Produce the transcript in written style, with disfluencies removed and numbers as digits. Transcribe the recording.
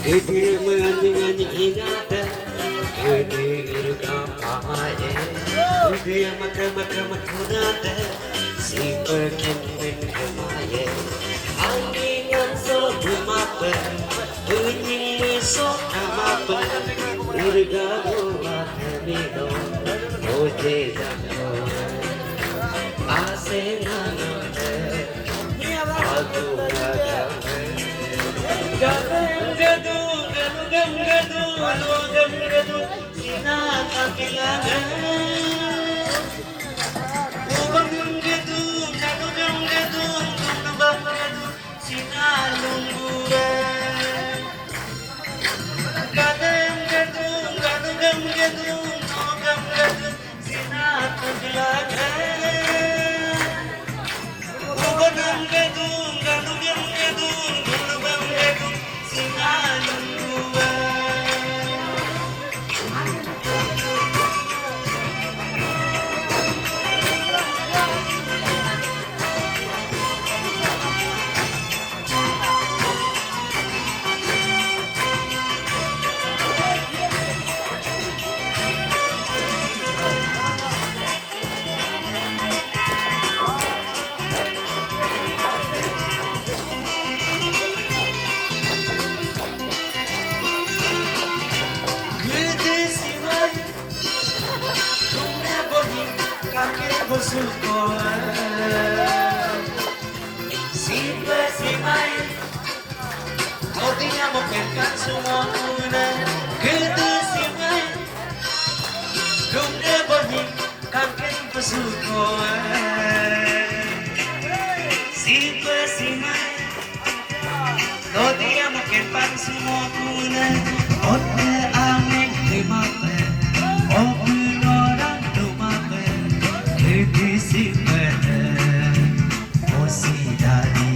Gede menyanyi ingat Gede irgam pamaye Gede maka kunada Si perken men kemaye Angin so bumapa Bunyi so amapa Irgam matamido Oje jango Ase nanate Aku agame Gadu Sina kakilangan Ubang gadu Sina lungguran Gadang gadu Sina kakilangan Ubang gadu Sina lungguran Simple, no teníamos que canción una que decimos, donde voy canción pesuko. Simple, no teníamos que canción una, donde amén de mate, o orang de mate, que decimos, o si dari.